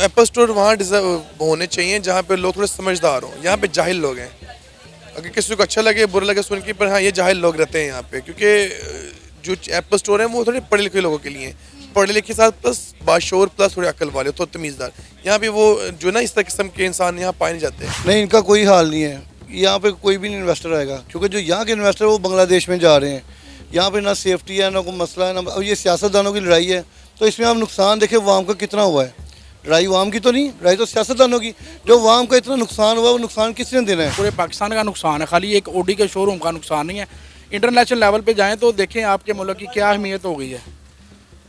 Apple store वहाँ deserve होने चाहिए जहाँ पे लोग थोड़े समझदार हों। यहाँ पे जाहिल लोग हैं। अगर किसी को अच्छा लगे बुरा लगे सुन के, पर हाँ ये जाहिल लोग रहते हैं यहाँ पे, क्योंकि जो एप्पल स्टोर है वो थोड़े पढ़े लिखे लोगों के लिए हैं। पढ़े लिखे के साथ प्लस बाशोर प्लस थोड़े अक्ल वाले तो तमीज़दार। यहाँ पे वो जो ना इस तरह किस्म के इंसान यहाँ पाए नहीं जाते। नहीं, इनका कोई हाल नहीं है। यहाँ पे कोई भी नहीं इन्वेस्टर आएगा, क्योंकि जो यहाँ के इन्वेस्टर वो बांग्लादेश में जा रहे हैं। यहाँ पे ना सेफ्टी है, ना कोई मसला है, ना अब ये सियासतदानों की लड़ाई है। तो इसमें आप नुकसान देखें वाम का कितना हुआ है। लड़ाई वाम की तो नहीं, लड़ाई तो सियासतदानों की। जो वाम का इतना नुकसान हुआ वो नुकसान किसने देना है? पूरे पाकिस्तान का नुकसान है, खाली एक ओडी के शोरूम का नुकसान नहीं है। इंटरनेशनल लेवल पे जाएं तो देखें आपके मुल्क की क्या अहमियत हो गई है।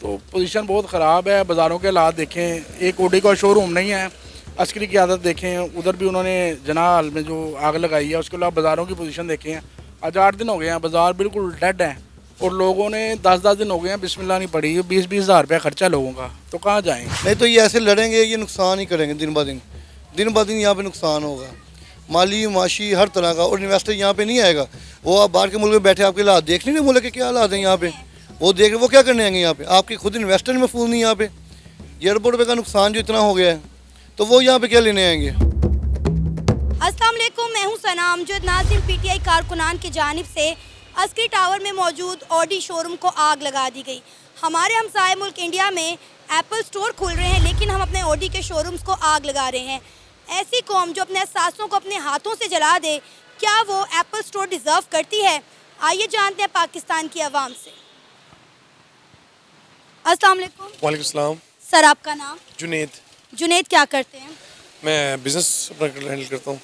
तो पोजीशन बहुत ख़राब है। बाज़ारोों के हालात देखें, एक ओडी का शोरूम नहीं है। अस्करी की आदत देखें, उधर भी उन्होंने जनाल में जो आग लगाई है। उसके अलावा बाज़ारों की पोजीशन देखें, आज 8 दिन हो गए हैं, बाज़ार बिल्कुल डेड है। और लोगों ने 10-10 दिन हो गए हैं बिस्मिल्लाह नहीं पड़ी। 20-20 हज़ार रुपया खर्चा लोगों का, तो कहाँ जाएँ? नहीं तो ये ऐसे लड़ेंगे, ये नुकसान ही करेंगे दिन ब दिन। दिन ब दिन यहाँ पे नुकसान होगा, माली माशी हर तरह का। और इन्वेस्टर यहाँ पे नहीं आएगा। वो आप बाहर के मुल्क में बैठे आपके हालात देख नहीं रहे, मुल्क के क्या हालात हैं यहाँ पे। वो देख रहे, वो क्या करने आएंगे यहाँ पे? आपके खुद इन्वेस्टर महफूज नहीं यहाँ पे। ये अरबों रुपये का नुकसान जो इतना हो गया है, तो वो यहाँ पे क्या लेने आएंगे? अस्सलाम वालेकुम, मैं हूं सनाम। जो नाज़रीन पीटीआई कारकुनान की जानिब से अस्करी टावर में मौजूद ऑडी शोरूम को आग लगा दी गई। हमारे हमसाए मुल्क इंडिया में एप्पल स्टोर खुल रहे हैं, लेकिन हम अपने ऑडी के शोरूम्स को आग लगा रहे हैं। ऐसी कौम जो अपने असासों को अपने हाथों से जला दे, क्या वो एप्पल स्टोर डिज़र्व करती है? आइए जानते हैं पाकिस्तान की आवाम से। अस्सलाम वालेकुम। वालेकुम सलाम। सर, आपका नाम? जुनेद। जुनेद, क्या करते हैं? मैं बिज़नेस अपना हैंडल करता हूँ।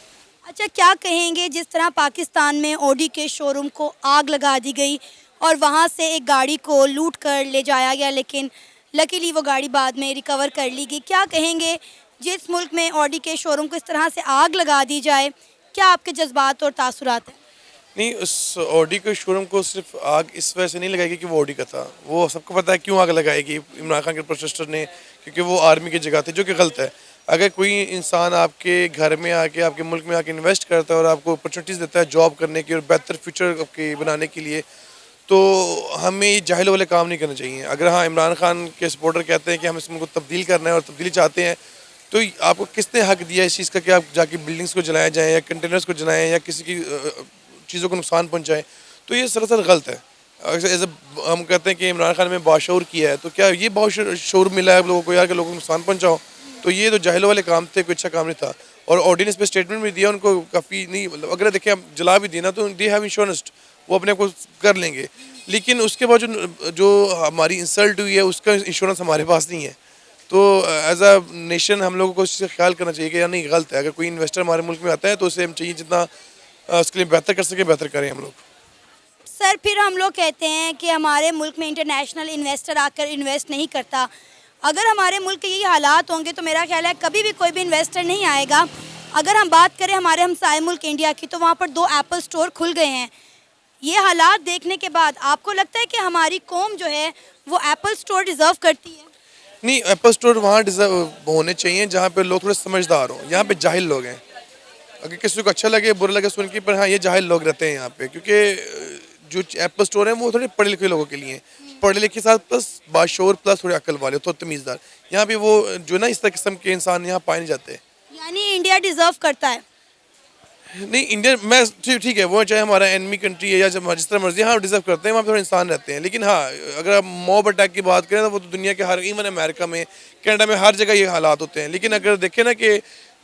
अच्छा, क्या कहेंगे जिस तरह पाकिस्तान में ऑडी के शोरूम को आग लगा दी गई और वहाँ से एक गाड़ी को लूट कर ले जाया गया, लेकिन लकीली वो गाड़ी बाद में रिकवर कर ली गई। क्या कहेंगे जिस मुल्क में ऑडी के शोरूम को इस तरह से आग लगा दी जाए, क्या आपके जज्बात और तासुरात हैं? नहीं, उस ऑडी के शोरूम को सिर्फ आग इस वजह से नहीं लगाएगी कि वो ऑडी का था। वो सबको पता है क्यों आग लगाएगी इमरान खान के प्रोटेस्टर ने, क्योंकि वो आर्मी की जगह थे, जो कि गलत है। अगर कोई इंसान आपके घर में आके आपके मुल्क में आके इन्वेस्ट करता है और आपको अपॉर्चुनिटीज़ देता है जॉब करने की और बेहतर फ्यूचर आपके बनाने के लिए, तो हमें ये जाहिल वाले काम नहीं करना चाहिए। अगर हाँ इमरान खान के सपोर्टर कहते हैं कि हम इस मुल्क को तब्दील करना है और तब्दीली चाहते हैं, तो आपको किसने हक दिया इस चीज़ का कि आप जाके बिल्डिंग्स को जलाया जाए या कंटेनर्स को जलाएं या किसी की चीज़ों को नुकसान पहुँचाएं? तो ये सरासर गलत है। एज हम कहते हैं कि इमरान खान में बाशऊर किया है, तो क्या ये बाशऊर मिला है लोगों को यार कि लोगों को नुकसान पहुँचाओ? तो ये तो जाहिलों वाले काम थे, कोई अच्छा काम नहीं था। और ऑर्डिनेंस पे स्टेटमेंट भी दिया उनको, काफ़ी नहीं मतलब अगर देखें आप जला भी देना तो दे हैव इंश्योरेंस, वो अपने को कर लेंगे। लेकिन उसके बाद जो हमारी इंसल्ट हुई है उसका इंश्योरेंस हमारे पास नहीं है। तो एज अ नेशन हम लोगों को इससे ख्याल करना चाहिए कि यार नहीं, गलत है। अगर कोई इन्वेस्टर हमारे मुल्क में आता है तो उसे हम चाहिए जितना उसके लिए बेहतर कर सके बेहतर करें हम लोग। सर, फिर हम लोग कहते हैं कि हमारे मुल्क में इंटरनेशनल इन्वेस्टर आकर इन्वेस्ट नहीं करता। अगर हमारे मुल्क के यही हालात होंगे तो मेरा ख्याल है कभी भी कोई भी इन्वेस्टर नहीं आएगा। अगर हम बात करें हमारे हमसाए मुल्क इंडिया की, तो वहाँ पर 2 एप्पल स्टोर खुल गए हैं। ये हालात देखने के बाद आपको लगता है कि हमारी कौम जो है वो एप्पल स्टोर डिज़र्व करती है? नहीं, एप्पल स्टोर वहाँ डिज़र्व होने चाहिए जहाँ पे लोग थोड़े समझदार हों। यहाँ पे जाहिल लोग हैं। अगर किसी को अच्छा लगे बुरा लगे सुन के, पर हाँ ये जाहिल लोग रहते हैं यहाँ पे, क्योंकि जो एप्पल स्टोर है वो थोड़े पढ़े लिखे लोगों के लिए हैं। पढ़े लिखे के साथ प्लस बाशोर प्लस थोड़े अक्ल वाले तो तमीज़दार। यहाँ पे वो जो ना इस तरह किस्म के इंसान यहाँ पाए नहीं जाते। यानी इंडिया डिज़र्व करता है? नहीं, इंडिया मैं ठीक है, वो चाहे हमारा एनिमी कंट्री है या जिस तरह मर्जी, हाँ डिज़र्व करते हैं, वहाँ पे थोड़े इंसान रहते हैं। लेकिन हाँ अगर आप मॉब अटैक की बात करें तो वो तो दुनिया के हर, इवन अमेरिका में, कनाडा में, हर जगह ये हालात होते हैं। लेकिन अगर देखें ना कि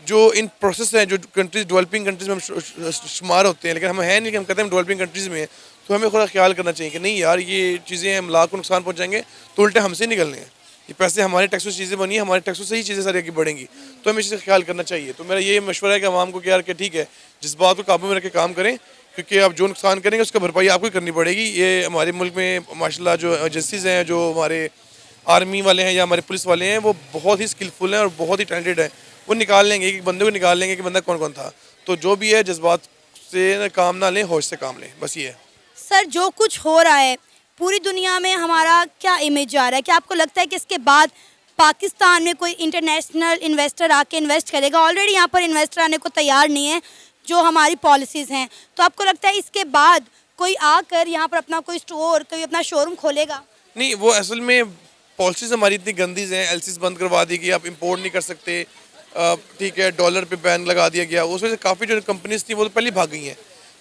जो इन प्रोसेस हैं, जो कंट्रीज डेवलपिंग कंट्रीज में हम शुमार होते हैं, लेकिन हम हैं नहीं कि हम कहते हैं हम डेवलपिंग कंट्रीज़ में हैं, तो हमें थोड़ा ख्याल करना चाहिए कि नहीं यार ये चीज़ें हम लाख को नुकसान पहुँचाएंगे तो उल्टे हमसे निकलने हैं। ये पैसे हमारे टैक्सों से चीज़ें बनी है, हमारे टैक्सों से ही चीज़ें सारी आगे बढ़ेंगी, तो हमें इस चीज़ का ख्याल करना चाहिए। तो मेरा ये मशवरा है कि आवाम को कि यार कि ठीक है, जिस बात को काबू में रख के काम करें, क्योंकि आप जो नुकसान करेंगे उसका भरपाई आपको ही करनी पड़ेगी। ये हमारे मुल्क में माशाल्लाह जो एजेंसीज़ हैं, जो हमारे आर्मी वाले हैं या हमारे पुलिस वाले हैं, वो बहुत ही स्किलफुल हैं और बहुत ही टैलेंटेड हैं। वो निकाल लेंगे, एक बंदे को निकाल लेंगे कि बंदा कौन कौन था। तो जो भी है जज्बात से काम ना लें, होश से काम लें, बस ये है। सर, जो कुछ हो रहा है पूरी दुनिया में हमारा क्या इमेज जा रहा है? क्या आपको लगता है कि इसके बाद पाकिस्तान में कोई इंटरनेशनल इन्वेस्टर आके इन्वेस्ट करेगा? ऑलरेडी यहाँ पर इन्वेस्टर आने को तैयार नहीं है, जो हमारी पॉलिसीज़ हैं। तो आपको लगता है इसके बाद कोई आकर यहाँ पर अपना कोई स्टोर, कोई अपना शोरूम खोलेगा? नहीं, वो असल में पॉलिसीज हमारी इतनी गंदी हैं, एलसीज बंद करवा दी गई, आप इंपोर्ट नहीं कर सकते, ठीक है, डॉलर पे बैन लगा दिया गया। उस वजह से काफ़ी जो कंपनीज थी वो तो पहले भाग गई हैं।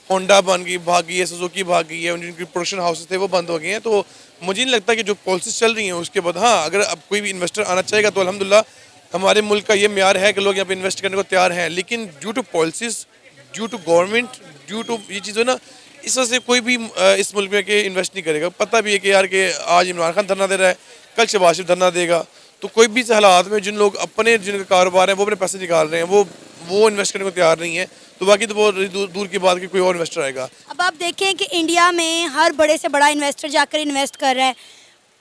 होंडा भाग गई है, सुजुकी भाग गई है, जिनकी प्रोडक्शन हाउसेस थे वो बंद हो गए हैं। तो मुझे नहीं लगता कि जो पॉलिसीज चल रही हैं उसके बाद, हाँ, अगर अब कोई भी इन्वेस्टर आना चाहेगा तो अल्हम्दुलिल्लाह हमारे मुल्क का ये म्यार है कि लोग यहाँ पे इन्वेस्ट करने को तैयार हैं। लेकिन due to policies, due to government, due to ये चीज़ है ना, इस वजह से कोई भी इस मुल्क में के इन्वेस्ट नहीं करेगा। पता भी है कि यार कि आज इमरान खान धरना दे रहा है, कल शहबाज शरीफ धरना देगा। तो कोई भी इस हालात में जिन लोग अपने जिनका कारोबार है वो अपने पैसे निकाल रहे हैं, वो इन्वेस्ट करने को तैयार नहीं है। तो बाकी तो बहुत दूर की बात कि कोई और इन्वेस्टर आएगा। अब आप देखें कि इंडिया में हर बड़े से बड़ा इन्वेस्टर जाकर इन्वेस्ट कर रहा है।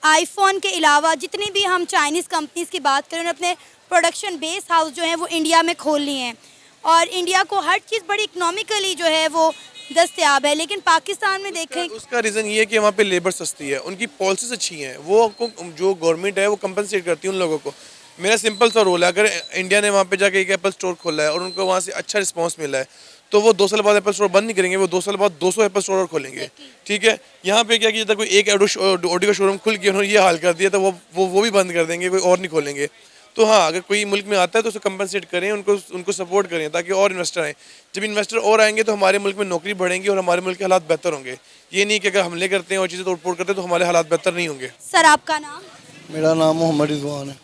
आईफोन के अलावा जितनी भी हम चाइनीज़ कंपनीज़ की बात करें, उन्होंने अपने प्रोडक्शन बेस हाउस जो हैं वो इंडिया में खोल लिए हैं और इंडिया को हर चीज़ बड़ी इकनॉमिकली जो है वो दस्तयाब है। लेकिन पाकिस्तान में देखें, उसका रीज़न ये है कि वहाँ पे लेबर सस्ती है, उनकी पॉलिसीज अच्छी हैं, वो जो गवर्नमेंट है वो कंपनसेट करती है उन लोगों को। मेरा सिंपल सा रोल है, अगर इंडिया ने वहाँ पे जाके एक एप्पल स्टोर खोला है और उनको वहाँ से अच्छा रिस्पांस मिला है तो वो 2 साल बाद एप्पल स्टोर बंद नहीं करेंगे, वो 2 साल बाद 200 एप्पल स्टोर और खोलेंगे। ठीक है, यहाँ पे क्या किया जाता है, कोई एक ऑडी का शोरूम खुल के उन्होंने ये हाल कर दिया तो वो भी बंद कर देंगे, कोई और नहीं खोलेंगे। तो हाँ, अगर कोई मुल्क में आता है तो उसे कंपनसेट करें, उनको सपोर्ट करें ताकि और इन्वेस्टर आएँ। जब इन्वेस्टर और आएंगे तो हमारे मुल्क में नौकरी बढ़ेंगी और हमारे मुल्क के हालात बेहतर होंगे। ये नहीं कि अगर हमले करते हैं और चीज़ें तोड़ फोड़ करते हैं तो हमारे हालात बेहतर नहीं होंगे। सर आपका नाम? मेरा नाम मोहम्मद रिजवान है।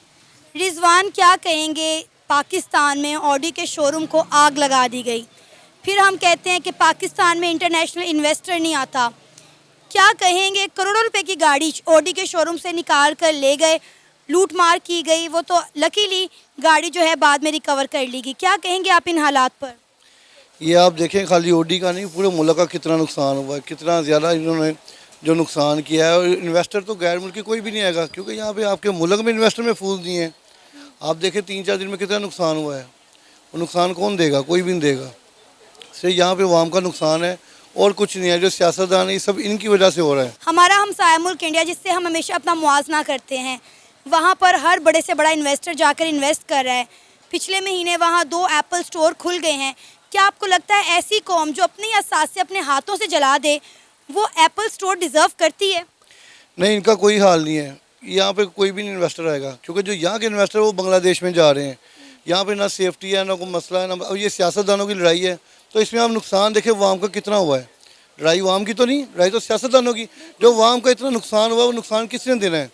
रिजवान, क्या कहेंगे, पाकिस्तान में ऑडी के शोरूम को आग लगा दी गई, फिर हम कहते हैं कि पाकिस्तान में इंटरनेशनल इन्वेस्टर नहीं आता, क्या कहेंगे? करोड़ों रुपए की गाड़ी ऑडी के शोरूम से निकाल कर ले गए, लूट मार की गई, वो तो लकीली गाड़ी जो है बाद में रिकवर कर ली गई। क्या कहेंगे आप इन हालात पर? ये आप देखें, खाली ओडी का नहीं, पूरे मुल्क का कितना नुकसान हुआ है, कितना ज़्यादा इन्होंने जो नुकसान किया है। और इन्वेस्टर तो गैर मुल्की कोई भी नहीं आएगा क्योंकि यहाँ पे आपके मुल्क में इन्वेस्टर महफूज नहीं है। आप देखें 3-4 दिन में कितना नुकसान हुआ है, वो नुकसान कौन देगा? कोई भी नहीं देगा। सिर्फ यहाँ पे वाम का नुकसान है और कुछ नहीं है। जो सियासतदान है ये सब इनकी वजह से हो रहा है। हमारा हमसाया मुल्क इंडिया, जिससे हम हमेशा अपना मुआवजा करते हैं, वहाँ पर हर बड़े से बड़ा इन्वेस्टर जाकर इन्वेस्ट कर रहा है। पिछले महीने वहाँ 2 एप्पल स्टोर खुल गए हैं। क्या आपको लगता है ऐसी कौम जो अपनी असासे अपने हाथों से जला दे वो एप्पल स्टोर डिज़र्व करती है? नहीं, इनका कोई हाल नहीं है। यहाँ पे कोई भी नहीं इन्वेस्टर आएगा क्योंकि जो यहाँ के इन्वेस्टर वो बांग्लादेश में जा रहे हैं। यहाँ पे ना सेफ्टी है, ना कोई मसला है, ना अब ये सियासतदानों की लड़ाई है। तो इसमें आप नुकसान देखें वाम का कितना हुआ है। लड़ाई वाम की तो नहीं, लड़ाई तो सियासतदानों की। जो वाम का इतना नुकसान हुआ, वो नुकसान किसने देना है?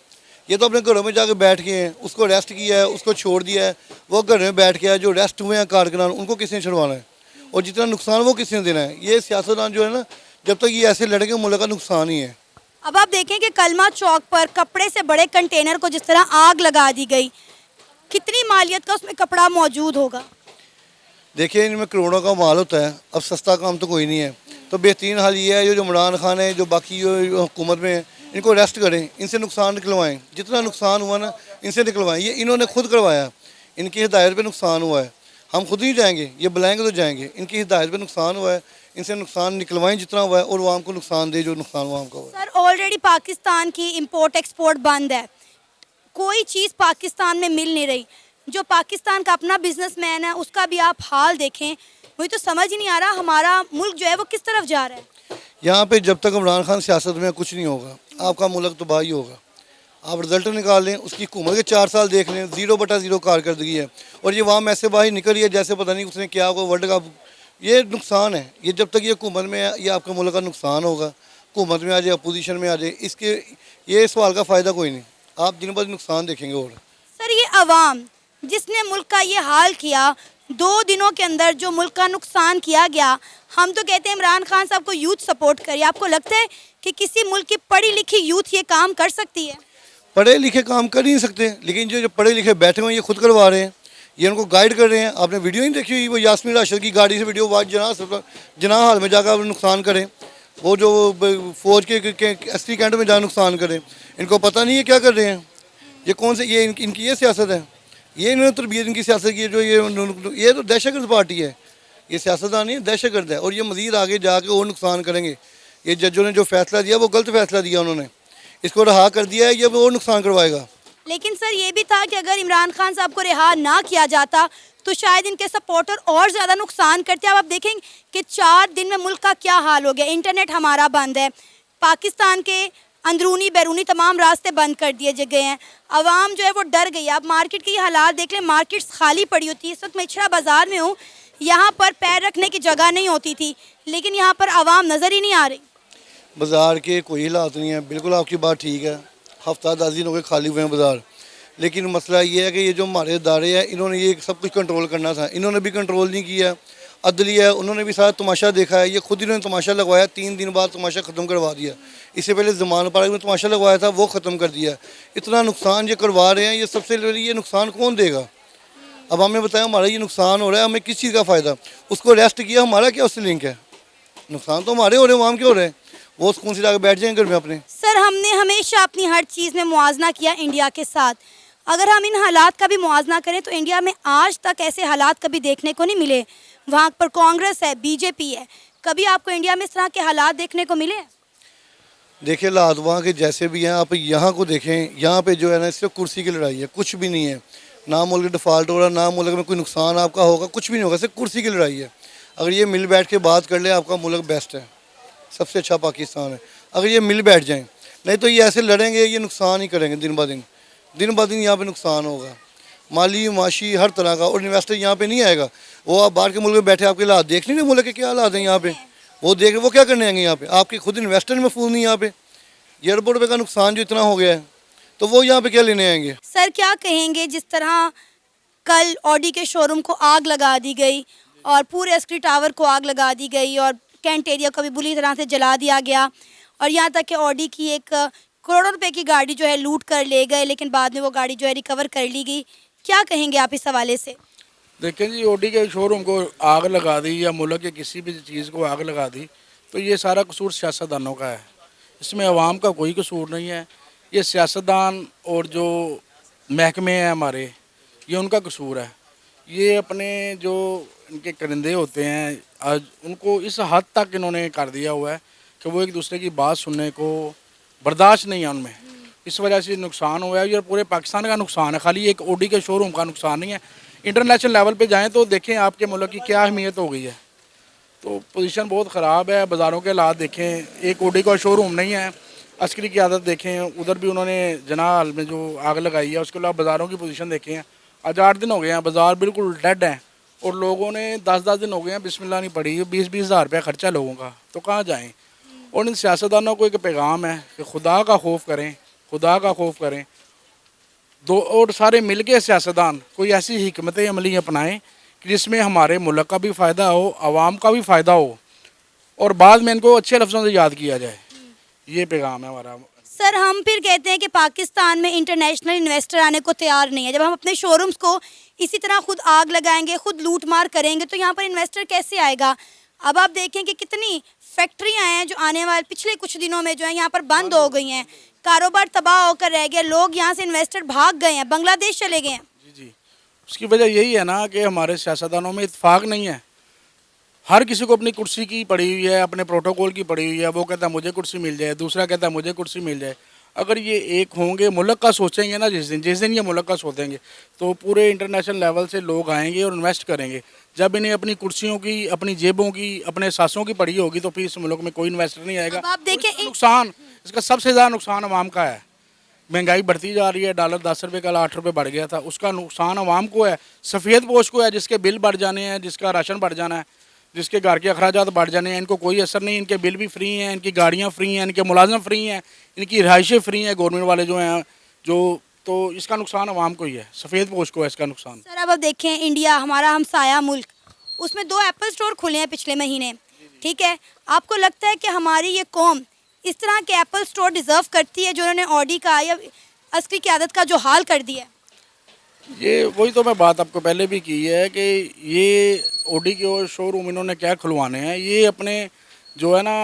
ये तो अपने घरों में जाके बैठ गए हैं, उसको अरेस्ट किया है, उसको छोड़ दिया है, वो घर में बैठ गया है। जो अरेस्ट हुए हैं कारकुनान, उनको किसने छुड़वाना है? और जितना नुकसान वो किसने देना है? ये सियासतदान जो है ना, जब तक ये ऐसे लड़ेंगे मुल्क का नुकसान ही है। अब आप देखें कि कलमा चौक पर कपड़े से बड़े कंटेनर को जिस तरह आग लगा दी गई, कितनी मालियत का उसमें कपड़ा मौजूद होगा? देखिए, इनमें करोड़ों का माल होता है। अब सस्ता काम तो कोई नहीं है। तो बेहतरीन हाल ये है, जो इमरान खान है, जो बाकी जो हुकूमत में है, इनको अरेस्ट करें, इनसे नुकसान निकलवाएं। जितना नुकसान हुआ ना, इनसे निकलवाएं। ये इन्होंने खुद करवाया, इनकी हिदायत पे नुकसान हुआ है। हम खुद ही जाएंगे, ये बुलाएंगे तो जाएंगे। इनकी हिदायत पे नुकसान हुआ है, इनसे नुकसान निकलवाएं जितना हुआ है और वो हमको नुकसान दे जो नुकसान हुआ हमको हुआ है। सर, ऑलरेडी पाकिस्तान की इंपोर्ट एक्सपोर्ट बंद है, कोई चीज़ पाकिस्तान में मिल नहीं रही। जो पाकिस्तान का अपना बिजनेसमैन है उसका भी आप हाल देखें, मुझे तो समझ ही नहीं आ रहा हमारा मुल्क जो है वो किस तरफ जा रहा है। यहाँ पे जब तक इमरान खान सियासत में कुछ नहीं होगा, आपका मुल्क तबाही होगा। आप रिजल्ट निकाल लें, उसकी हुकूमत के 4 साल देख लें, 0/0 कारकर्दगी है। और ये वहाँ ऐसे बाहर निकल रही है जैसे पता नहीं उसने क्या होगा, वर्ल्ड कप। ये नुकसान है। ये जब तक ये हुकूमत में है, ये आपके मुल्क का नुकसान होगा। हुकूमत में आ जाए, अपोजिशन में आ जाए, इसके ये सवाल का फ़ायदा कोई नहीं। आप दिन ब दिन नुकसान देखेंगे। और सर, ये अवाम जिसने मुल्क का ये हाल किया, 2 दिनों के अंदर जो मुल्क का नुकसान किया गया, हम तो कहते हैं इमरान खान साहब को यूथ सपोर्ट करिए। आपको लगता है कि किसी मुल्क की पढ़ी लिखी यूथ ये काम कर सकती है? पढ़े लिखे काम कर नहीं सकते, लेकिन जो पढ़े लिखे बैठे हुए हैं ये खुद करवा रहे हैं, ये उनको गाइड कर रहे हैं। आपने वीडियो नहीं देखी हुई, वो यास्मीन राशिद की गाड़ी से वीडियो वाज जना हाल में जाकर नुकसान करें, वो जो फौज के एसटी कैंट में जाकर नुकसान करें। इनको पता नहीं है क्या कर रहे हैं। ये कौन से ये इनकी ये सियासत है, ये इन्होंने तरबियत इनकी सियासत की है। जो ये तो दहशतगर्द पार्टी है, ये सियासतदान नहीं है, दहशतगर्द है। और ये मज़ीद आगे जाके और नुकसान करेंगे। ये जजों ने जो फैसला दिया वो गलत फैसला दिया, उन्होंने इसको रहा कर दिया है, ये और नुकसान करवाएगा। लेकिन सर, ये भी था कि अगर इमरान खान साहब को रिहा ना किया जाता तो शायद इनके सपोर्टर और ज़्यादा नुकसान करते। अब आप देखेंगे कि 4 दिन में मुल्क का क्या हाल हो गया। इंटरनेट हमारा बंद है, पाकिस्तान के अंदरूनी बैरूनी तमाम रास्ते बंद कर दिए गए हैं। आवाम जो है वो डर गई है। आप मार्केट के ये हालात देख लें, मार्केट्स खाली पड़ी होती है। इस वक्त मैं इछरा बाज़ार में हूँ, यहाँ पर पैर रखने की जगह नहीं होती थी, लेकिन यहाँ पर आवाम नज़र ही नहीं आ रही। बाज़ार के कोई हालात नहीं है, बिल्कुल आपकी बात ठीक है। हफ्ता 10 दिन हो गए खाली हुए हैं बाज़ार, लेकिन मसला ये है कि ये जो हमारे इदारे हैं इन्होंने ये सब कुछ कंट्रोल करना था, इन्होंने भी कंट्रोल नहीं किया। अदलिया है, उन्होंने भी सारा तमाशा देखा है, ये खुद इन्होंने तमाशा लगवाया, 3 दिन बाद तमाशा ख़त्म करवा दिया। इससे पहले ज़मान पार्क में तमाशा लगवाया था, वो ख़त्म कर दिया। इतना नुकसान ये करवा रहे हैं, ये सबसे पहले ये नुकसान कौन देगा? अब हमें बताया हमारा ये नुकसान हो रहा है, हमें किस चीज़ का फ़ायदा? उसको अरेस्ट किया, हमारा क्या उससे लिंक है? नुकसान तो हमारे हो रहे हैं, आवाम के हो रहे हैं। वो सुकून से जाकर बैठ जाएंगे घर में अपने। सर, हमने हमेशा अपनी हर चीज़ में मुआवजा किया इंडिया के साथ। अगर हम इन हालात का भी मुआवजा करें तो इंडिया में आज तक ऐसे हालात कभी देखने को नहीं मिले। वहाँ पर कांग्रेस है, बीजेपी है, कभी आपको इंडिया में इस तरह के हालात देखने को मिले? देखिए हालात वहाँ के जैसे भी हैं, आप यहाँ को देखें, यहाँ पे जो है ना सिर्फ कुर्सी की लड़ाई है, कुछ भी नहीं है। ना मुल्क डिफ़ॉल्ट हो रहा, ना मुल्क में कोई नुकसान आपका होगा, कुछ भी नहीं होगा, सिर्फ कुर्सी की लड़ाई है। अगर ये मिल बैठ के बात कर ले, आपका मुल्क बेस्ट है, सबसे अच्छा पाकिस्तान है। अगर ये मिल बैठ जाएँ, नहीं तो ये ऐसे लड़ेंगे, ये नुकसान ही करेंगे दिन ब दिन यहाँ पे नुकसान होगा, माली माशी हर तरह का। और इन्वेस्टर यहाँ पे नहीं आएगा। वो आप बाहर के मुल्क में बैठे आपके हालात देख नहीं, मुल्क के क्या हालात हैं यहाँ पे, वो देख वो क्या करने आएंगे यहाँ पे? आपके खुद इन्वेस्टर महफूज नहीं यहाँ पे। एयरपोर्ट पे का नुकसान जो इतना हो गया है, तो वो यहाँ पे क्या लेने आएंगे? सर, क्या कहेंगे जिस तरह कल ऑडी के शोरूम को आग लगा दी गई और पूरे एस्क्री टावर को आग लगा दी गई और कैंट एरिया को भी बुरी तरह से जला दिया गया, और यहाँ तक कि ऑडी की एक करोड़ों रुपए की गाड़ी जो है लूट कर ले गए, लेकिन बाद में वो गाड़ी जो है रिकवर कर ली गई। क्या कहेंगे आप इस हवाले से? देखें जी, ऑडी के शोरूम को आग लगा दी या मुल्क के किसी भी चीज़ को आग लगा दी तो ये सारा कसूर सियासतदानों का है, इसमें अवाम का कोई कसूर नहीं है। ये सियासतदान और जो महकमे हैं हमारे, ये उनका कसूर है। ये अपने जो इनके करिंदे होते हैं, आज उनको इस हद तक इन्होंने कर दिया हुआ है कि वो एक दूसरे की बात सुनने को बर्दाश्त नहीं है उनमें। इस वजह से नुकसान हुआ है। ये पूरे पाकिस्तान का नुकसान है, खाली एक ऑडी के शोरूम का नुकसान नहीं है। इंटरनेशनल लेवल पे जाएं तो देखें आपके मुल्क की क्या अहमियत हो गई है। तो पोजीशन बहुत ख़राब है। बाज़ारों के हालात देखें, एक ऑडी का शोरूम नहीं है। अस्करी की आदत देखें, उधर भी उन्होंने जनाल में जो आग लगाई है, उसके अलावा बाज़ारों की पोजीशन देखें। आज 8 दिन हो गए हैं, बाज़ार बिल्कुल डेड हैं और लोगों ने 10-10 दिन हो गए हैं बिस्मिल्लाह नहीं पड़ी, 20-20 हज़ार रुपया खर्चा लोगों का, तो कहाँ जाएँ? और इन सियासतदानों को एक पैगाम है कि खुदा का खौफ करें, खुदा का खौफ करें। और सारे मिल के सियासतदान कोई ऐसी हिकमत अमली अपनाएं कि जिसमें हमारे मुल्क का भी फ़ायदा हो, आवाम का भी फ़ायदा हो, और बाद में इनको अच्छे लफ्ज़ों से याद किया जाए। ये पैगाम है हमारा। सर, हम फिर कहते हैं कि पाकिस्तान में इंटरनेशनल इन्वेस्टर आने को तैयार नहीं है। जब हम अपने शोरूम्स को इसी तरह खुद आग लगाएंगे, खुद लूट मार करेंगे, तो यहाँ पर इन्वेस्टर कैसे आएगा? अब आप देखें कि कितनी फैक्ट्रियाँ हैं जो आने वाले पिछले कुछ दिनों में जो है यहाँ पर बंद हो गई हैं, कारोबार तबाह होकर रह गया, लोग यहाँ से इन्वेस्टर भाग गए हैं, बांग्लादेश चले गए हैं। जी, उसकी वजह यही है ना कि हमारे सियासतदानों में इत्तेफाक नहीं है। हर किसी को अपनी कुर्सी की पड़ी हुई है, अपने प्रोटोकॉल की पड़ी हुई है। वो कहता है मुझे कुर्सी मिल जाए, दूसरा कहता है मुझे कुर्सी मिल जाए। अगर ये एक होंगे, मुल्क का सोचेंगे ना, जिस दिन ये मुल्क का सोचेंगे, तो पूरे इंटरनेशनल लेवल से लोग आएंगे और इन्वेस्ट करेंगे। जब इन्हें अपनी कुर्सियों की, अपनी जेबों की, अपने सासों की पड़ी होगी, तो फिर इस मुल्क में कोई इन्वेस्टर नहीं आएगा। अब आप देखें, नुकसान, इसका सबसे ज़्यादा नुकसान अवाम का है। महंगाई बढ़ती जा रही है, डॉलर 10 रुपये का 8 रुपये बढ़ गया था, उसका नुकसान अवाम को है, सफ़ेद पोश को है, जिसके बिल बढ़ जाने हैं, जिसका राशन बढ़ जाना है, जिसके घर के अखराजात बढ़ जाने हैं। इनको कोई असर नहीं, इनके बिल भी फ्री हैं, इनकी गाड़ियाँ फ्री हैं, इनके मुलाजम फ्री हैं, इनकी रिहाइशें फ्री हैं, गवर्नमेंट वाले जो हैं तो इसका नुकसान अवाम को ही है, सफ़ेद पोश को है इसका नुकसान। सर, अब देखें, इंडिया हमारा हमसाया मुल्क, उसमें 2 एप्पल स्टोर खुले हैं पिछले महीने, ठीक है। आपको लगता है कि हमारी ये कौम इस तरह के एप्पल स्टोर डिज़र्व करती है जो उन्होंने ऑडी का या अस्करी की आदत का जो हाल कर दिया? ये वही तो मैं बात आपको पहले भी की है कि ये ऑडी के शोरूम इन्होंने क्या खुलवाने हैं। ये अपने जो है ना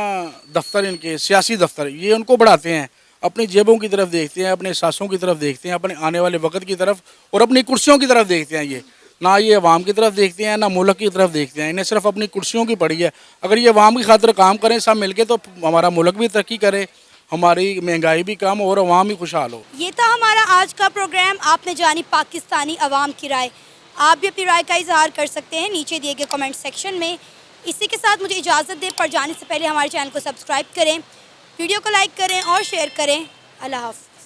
दफ्तर, इनके सियासी दफ्तर, ये उनको बढ़ाते हैं, अपनी जेबों की तरफ देखते हैं, अपने सासों की तरफ देखते हैं, अपने आने वाले वक्त की तरफ और अपनी कुर्सियों की तरफ देखते हैं। ये ना ये अवाम की तरफ देखते हैं, ना मुल्क की तरफ देखते हैं, इन्हें सिर्फ अपनी कुर्सियों की पड़ी है। अगर ये अवाम की खातिर काम करें सब मिलके, तो हमारा मुल्क भी तरक्की करे, हमारी महंगाई भी कम और अवाम भी खुशहाल हो। ये था हमारा आज का प्रोग्राम। आपने जानी पाकिस्तानी अवाम की राय। आप भी अपनी राय का इजहार कर सकते हैं नीचे दिए गए कमेंट सेक्शन में। इसी के साथ मुझे इजाज़त दें, पर जाने से पहले हमारे चैनल को सब्सक्राइब करें, वीडियो को लाइक करें और शेयर करें। अल्लाह हाफ़िज़।